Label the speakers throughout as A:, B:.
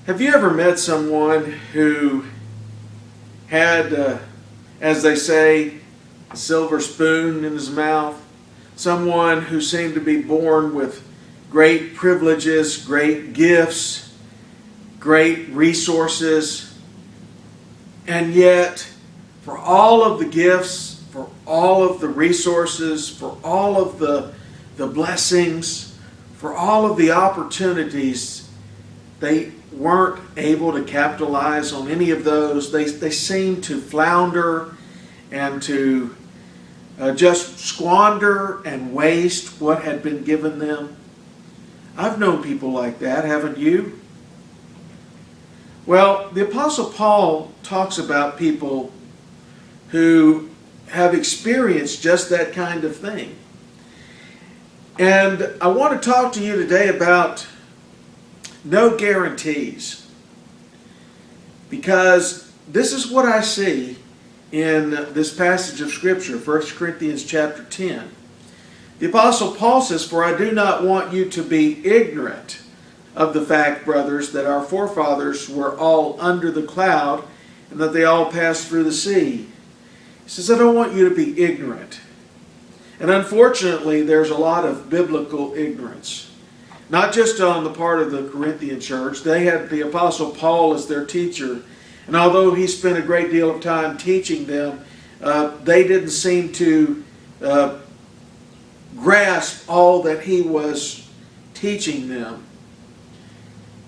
A: Have you ever met someone who had, as they say, a silver spoon in his mouth? Someone who seemed to be born with great privileges, great gifts, great resources, and yet for all of the gifts, for all of the resources, for all of the blessings, for all of the opportunities, they weren't able to capitalize on any of those. They seemed to flounder and to just squander and waste what had been given them. I've known people like that, haven't you? Well, the Apostle Paul talks about people who have experienced just that kind of thing. And I want to talk to you today about no guarantees. Because this is what I see in this passage of Scripture, 1 Corinthians chapter 10. The Apostle Paul says, "For I do not want you to be ignorant of the fact, brothers, that our forefathers were all under the cloud, and that they all passed through the sea." He says, I don't want you to be ignorant. And unfortunately, there's a lot of biblical ignorance. Not just on the part of the Corinthian church. They had the Apostle Paul as their teacher. And although he spent a great deal of time teaching them, they didn't seem to grasp all that he was teaching them.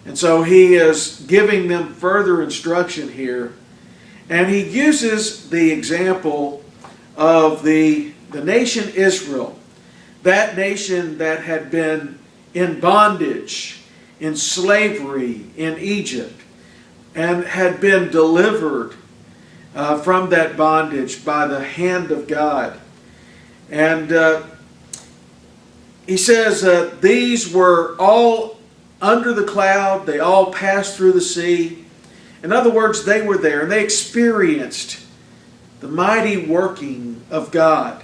A: And so he is giving them further instruction here. And he uses the example of the nation Israel, that nation that had been in bondage, in slavery in Egypt, and had been delivered from that bondage by the hand of God. And he says these were all under the cloud, they all passed through the sea. In other words, they were there and they experienced the mighty working of God.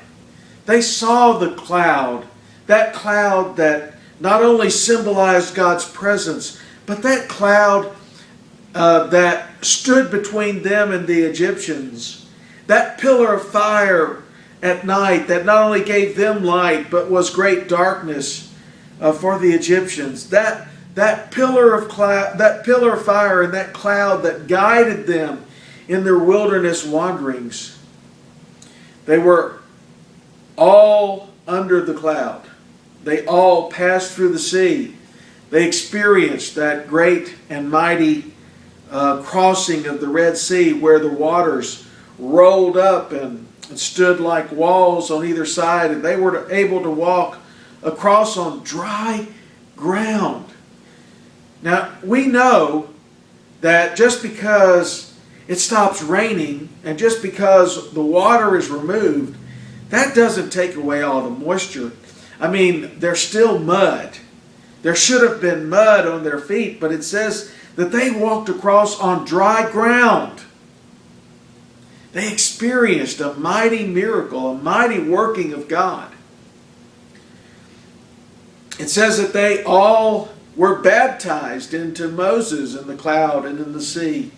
A: They saw the cloud, that cloud that not only symbolized God's presence, but that cloud that stood between them and the Egyptians. That pillar of fire at night that not only gave them light, but was great darkness for the Egyptians. That pillar of fire and that cloud that guided them in their wilderness wanderings. They were all under the cloud. They all passed through the sea. They experienced that great and mighty crossing of the Red Sea, where the waters rolled up and stood like walls on either side, and they were able to walk across on dry ground. Now, we know that just because it stops raining and just because the water is removed, that doesn't take away all the moisture. I mean, there's still mud. There should have been mud on their feet, but it says that they walked across on dry ground. They experienced a mighty miracle, a mighty working of God. It says that they all were baptized into Moses in the cloud and in the sea.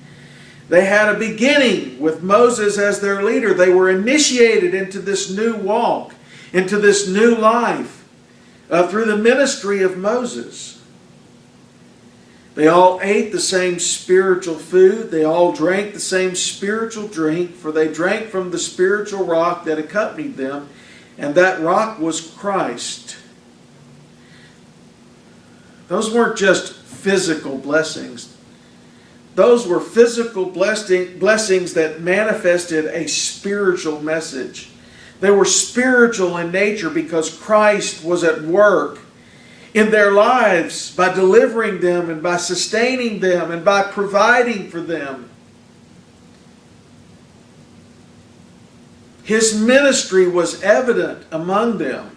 A: They had a beginning with Moses as their leader. They were initiated into this new walk, into this new life through the ministry of Moses. They all ate the same spiritual food. They all drank the same spiritual drink, for they drank from the spiritual rock that accompanied them, and that rock was Christ. Those weren't just physical blessings. Those were physical blessings that manifested a spiritual message. They were spiritual in nature because Christ was at work in their lives by delivering them and by sustaining them and by providing for them. His ministry was evident among them.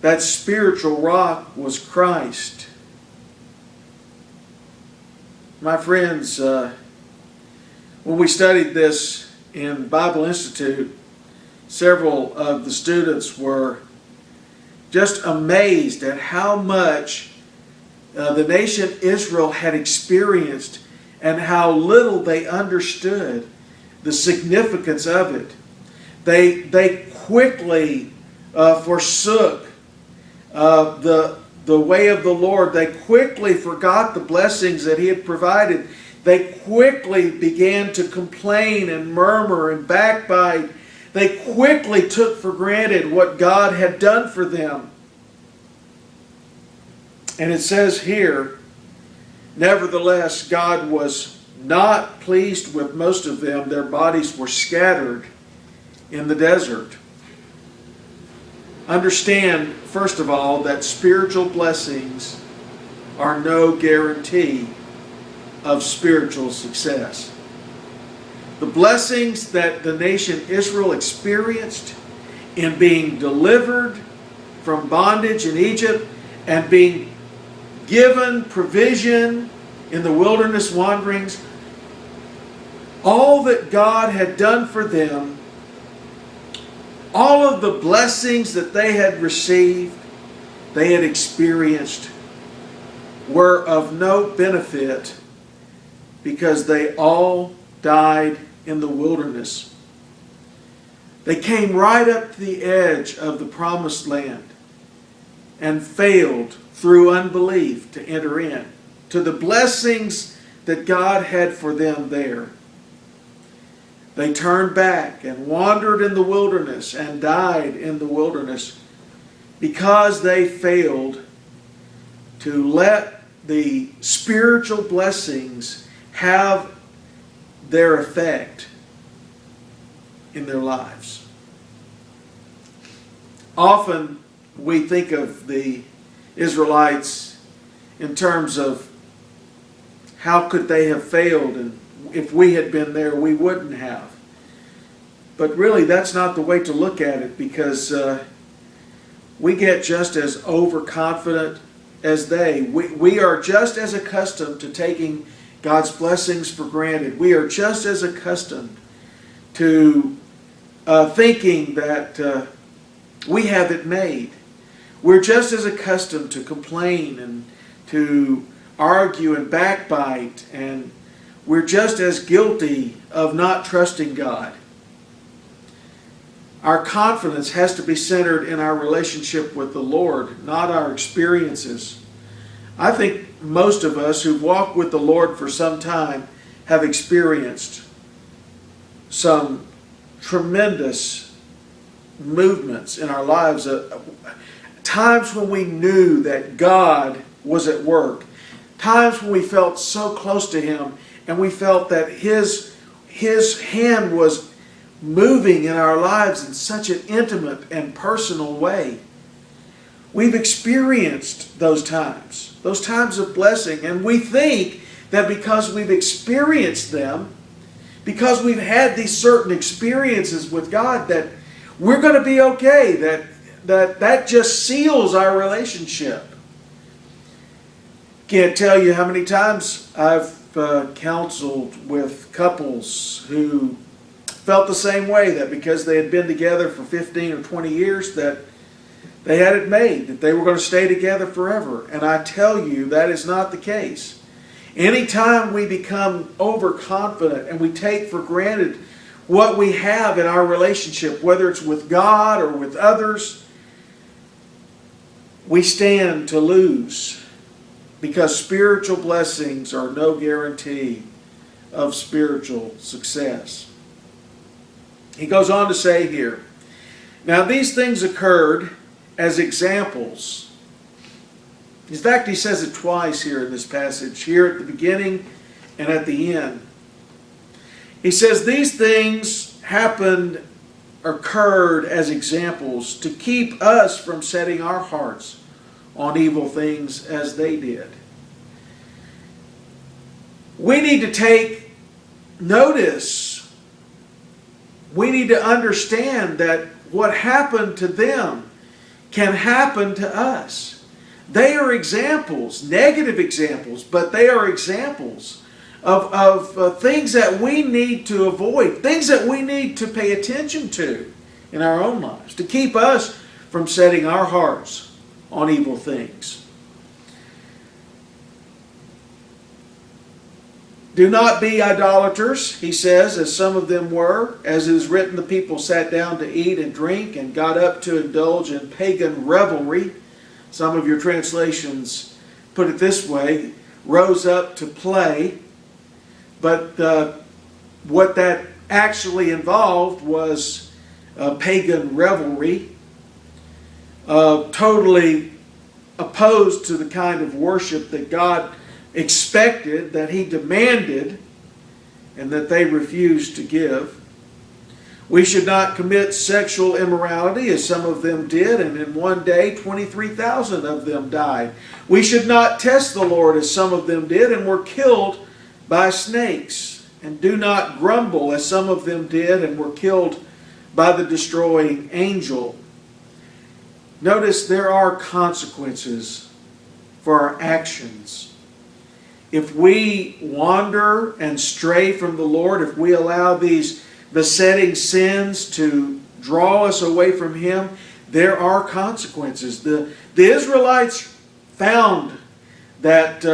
A: That spiritual rock was Christ. My friends, when we studied this in Bible Institute, several of the students were just amazed at how much the nation Israel had experienced and how little they understood the significance of it. They quickly forsook the way of the Lord. They quickly forgot the blessings that He had provided. They quickly began to complain and murmur and backbite. They quickly took for granted what God had done for them. And it says here, nevertheless, God was not pleased with most of them. Their bodies were scattered in the desert. Understand, first of all, that spiritual blessings are no guarantee of spiritual success. The blessings that the nation Israel experienced in being delivered from bondage in Egypt and being given provision in the wilderness wanderings, all that God had done for them, all of the blessings that they had received, they had experienced, were of no benefit because they all died in the wilderness. They came right up to the edge of the promised land and failed through unbelief to enter in to the blessings that God had for them there. They turned back and wandered in the wilderness and died in the wilderness because they failed to let the spiritual blessings have their effect in their lives. Often we think of the Israelites in terms of how could they have failed, and if we had been there we wouldn't have. But really that's not the way to look at it, because we get just as overconfident as they. We are just as accustomed to taking God's blessings for granted. We are just as accustomed to thinking that we have it made. We're just as accustomed to complain and to argue and backbite, and we're just as guilty of not trusting God. Our confidence has to be centered in our relationship with the Lord, not our experiences. I think most of us who've walked with the Lord for some time have experienced some tremendous movements in our lives. Times when we knew that God was at work. Times when we felt so close to Him and we felt that His hand was moving in our lives in such an intimate and personal way. We've experienced those times of blessing, and we think that because we've experienced them, because we've had these certain experiences with God, that we're going to be okay, that just seals our relationship. Can't tell you how many times I've counseled with couples who felt the same way, that because they had been together for 15 or 20 years that they had it made, that they were going to stay together forever. And I tell you, that is not the case. Anytime we become overconfident and we take for granted what we have in our relationship, whether it's with God or with others, we stand to lose, because spiritual blessings are no guarantee of spiritual success. He goes on to say here, now these things occurred as examples. In fact, he says it twice here in this passage, here at the beginning and at the end. He says these things occurred as examples to keep us from setting our hearts on evil things as they did. We need to take notice. We need to understand that what happened to them can happen to us. They are examples, negative examples, but they are examples of things that we need to avoid, things that we need to pay attention to in our own lives, to keep us from setting our hearts on evil things. Do not be idolaters, he says, as some of them were. As it is written, the people sat down to eat and drink and got up to indulge in pagan revelry. Some of your translations put it this way, rose up to play. But what that actually involved was pagan revelry, totally opposed to the kind of worship that God expected, that He demanded, and that they refused to give. We should not commit sexual immorality, as some of them did, and in one day 23,000 of them died. We should not test the Lord, as some of them did, and were killed by snakes. And do not grumble, as some of them did, and were killed by the destroying angel. Notice there are consequences for our actions. If we wander and stray from the Lord, if we allow these besetting sins to draw us away from Him, there are consequences. The Israelites found that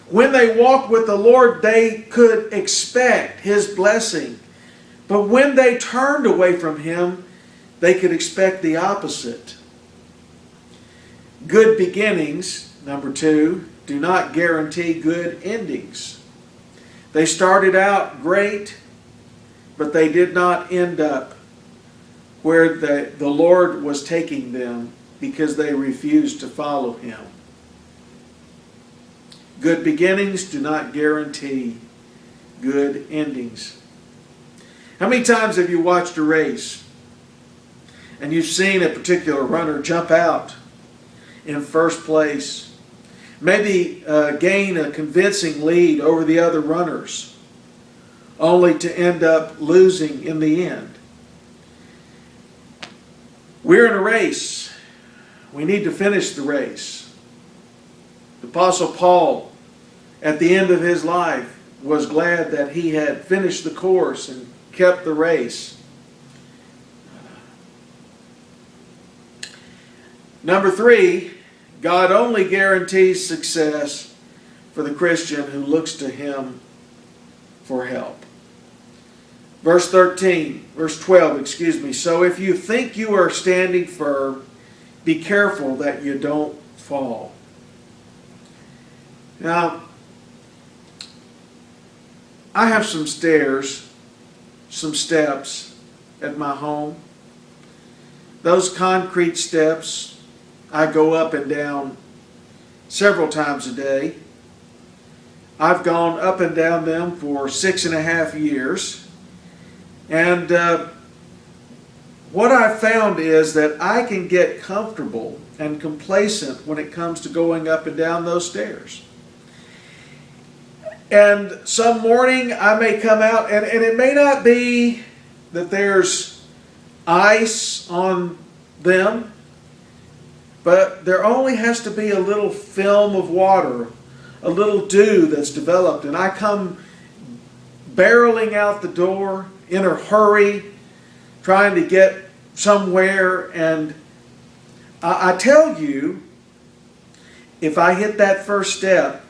A: when they walked with the Lord, they could expect His blessing. But when they turned away from Him, they could expect the opposite. Good beginnings, number 2, do not guarantee good endings. They started out great, but they did not end up where the Lord was taking them because they refused to follow Him. Good beginnings do not guarantee good endings. How many times have you watched a race and you've seen a particular runner jump out in first place, maybe gain a convincing lead over the other runners, only to end up losing in the end? We're in a race. We need to finish the race. The Apostle Paul, at the end of his life, was glad that he had finished the course and kept the race. Number 3, God only guarantees success for the Christian who looks to Him for help. Verse 12, so if you think you are standing firm, be careful that you don't fall. Now, I have some steps at my home. Those concrete steps I go up and down several times a day. I've gone up and down them for 6.5 years. And what I've found is that I can get comfortable and complacent when it comes to going up and down those stairs. And some morning I may come out, and it may not be that there's ice on them, but there only has to be a little film of water, a little dew that's developed, and I come barreling out the door in a hurry, trying to get somewhere, and I tell you, if I hit that first step,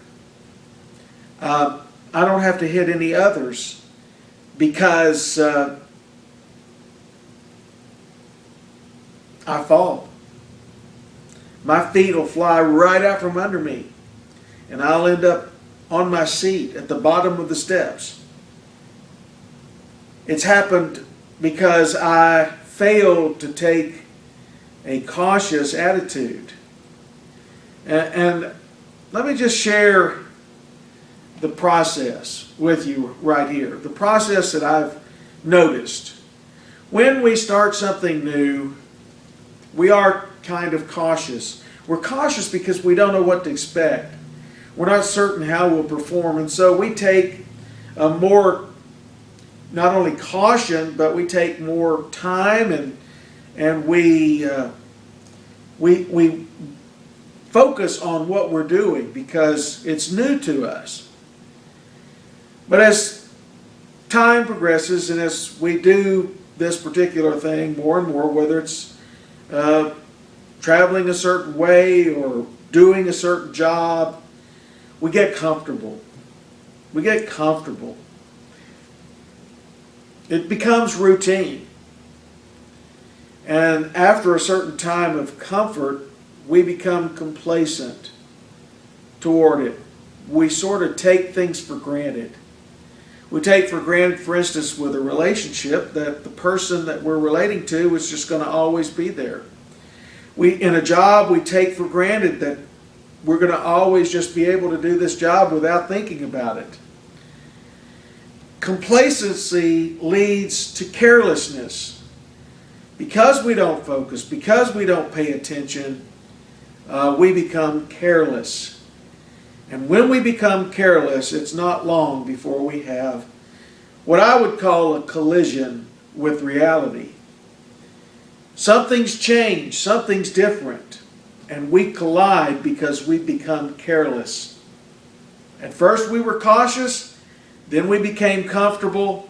A: I don't have to hit any others, because I fall. My feet will fly right out from under me, and I'll end up on my seat at the bottom of the steps. It's happened because I failed to take a cautious attitude. And let me just share the process with you right here. The process that I've noticed. When we start something new, we are kind of cautious. We're cautious because we don't know what to expect. We're not certain how we'll perform, and so we take a more, not only caution, but we take more time, and we focus on what we're doing because it's new to us. But as time progresses and as we do this particular thing more and more, whether it's traveling a certain way or doing a certain job, we get comfortable. We get comfortable. It becomes routine. And after a certain time of comfort, we become complacent toward it. We sort of take things for granted. We take for granted, for instance, with a relationship, that the person that we're relating to is just going to always be there. In a job, we take for granted that we're going to always just be able to do this job without thinking about it. Complacency leads to carelessness. Because we don't focus, because we don't pay attention, we become careless. And when we become careless, it's not long before we have what I would call a collision with reality. Something's changed, something's different, and we collide because we become careless. At first we were cautious, then we became comfortable,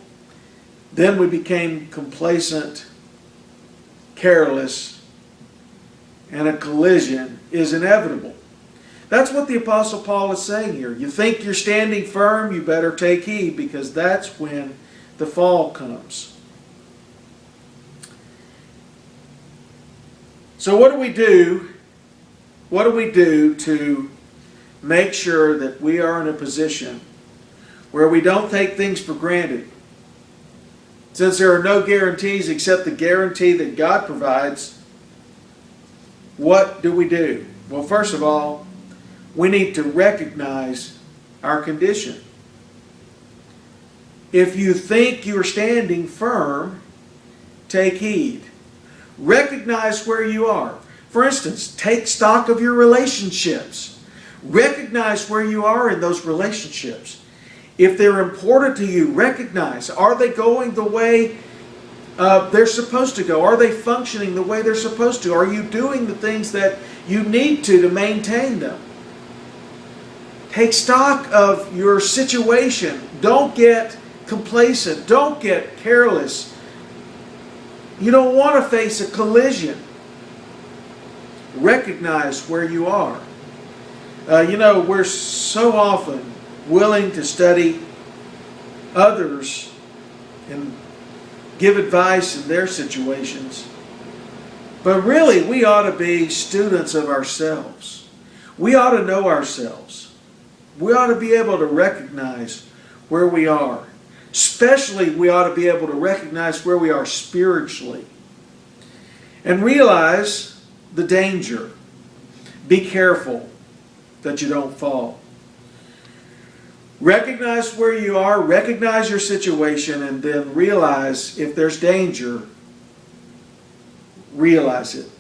A: then we became complacent, careless, and a collision is inevitable. That's what the Apostle Paul is saying here. You think you're standing firm, you better take heed, because that's when the fall comes. So what do we do? What do we do to make sure that we are in a position where we don't take things for granted? Since there are no guarantees except the guarantee that God provides, what do we do? Well, first of all, we need to recognize our condition. If you think you're standing firm, take heed. Recognize where you are. For instance, take stock of your relationships. Recognize where you are in those relationships. If they're important to you, recognize, are they going the way they're supposed to go? Are they functioning the way they're supposed to? Are you doing the things that you need to maintain them? Take stock of your situation. Don't get complacent. Don't get careless. You don't want to face a collision. Recognize where you are. We're so often willing to study others and give advice in their situations. But really, we ought to be students of ourselves. We ought to know ourselves. We ought to be able to recognize where we are. Especially, we ought to be able to recognize where we are spiritually. And realize the danger. Be careful that you don't fall. Recognize where you are, recognize your situation, and then realize if there's danger, realize it.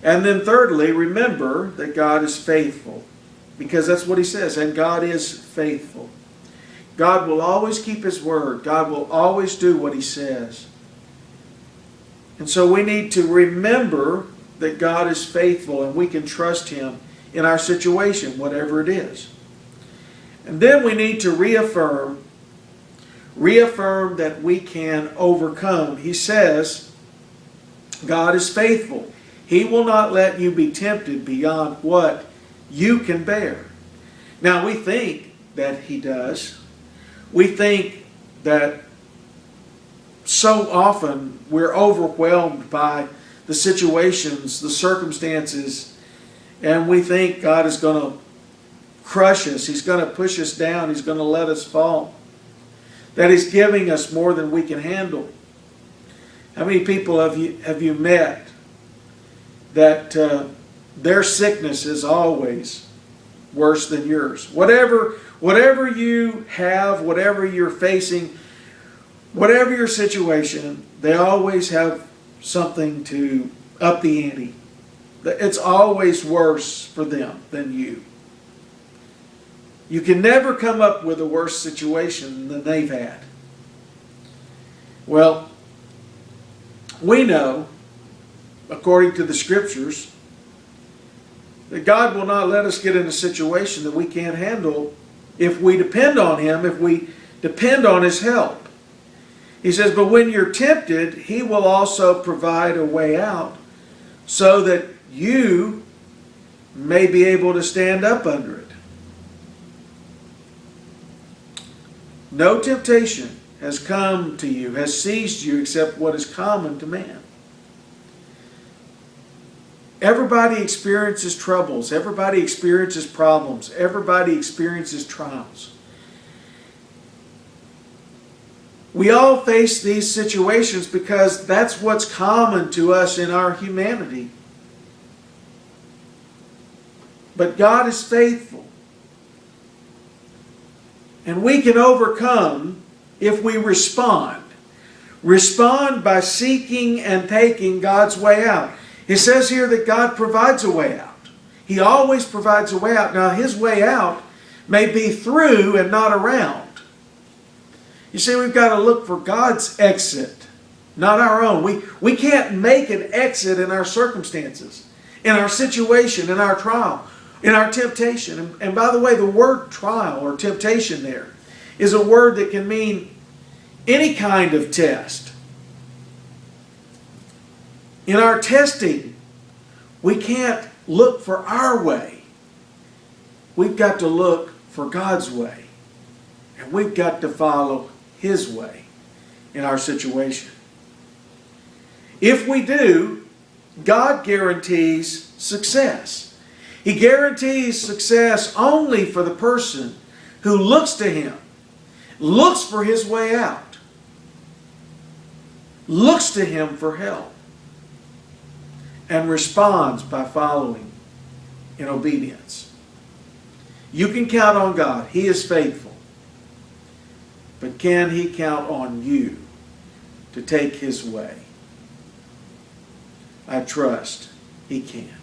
A: And then thirdly, remember that God is faithful. Because that's what He says, and God is faithful. God will always keep His word. God will always do what He says. And so we need to remember that God is faithful and we can trust Him in our situation, whatever it is. And then we need to reaffirm that we can overcome. He says, God is faithful. He will not let you be tempted beyond what you can bear. Now we think that He does. We think that so often we're overwhelmed by the situations, the circumstances, and we think God is going to crush us. He's going to push us down. He's going to let us fall. That He's giving us more than we can handle. How many people have you met that their sickness is always worse than yours? Whatever you have, whatever you're facing, whatever your situation, they always have something to up the ante. It's always worse for them than you. You can never come up with a worse situation than they've had. Well, we know, according to the Scriptures, that God will not let us get in a situation that we can't handle if we depend on Him, if we depend on His help. He says, but when you're tempted, He will also provide a way out so that you may be able to stand up under it. No temptation has come to you, has seized you, except what is common to man. Everybody experiences troubles. Everybody experiences problems. Everybody experiences trials. We all face these situations because that's what's common to us in our humanity. But God is faithful. And we can overcome if we respond. Respond by seeking and taking God's way out. It says here that God provides a way out. He always provides a way out. Now, His way out may be through and not around. You see, we've got to look for God's exit, not our own. We can't make an exit in our circumstances, in our situation, in our trial, in our temptation. And by the way, the word trial or temptation there is a word that can mean any kind of test. In our testing, we can't look for our way. We've got to look for God's way. And we've got to follow His way in our situation. If we do, God guarantees success. He guarantees success only for the person who looks to Him, looks for His way out, looks to Him for help, and responds by following in obedience. You can count on God. He is faithful. But can He count on you to take His way? I trust He can.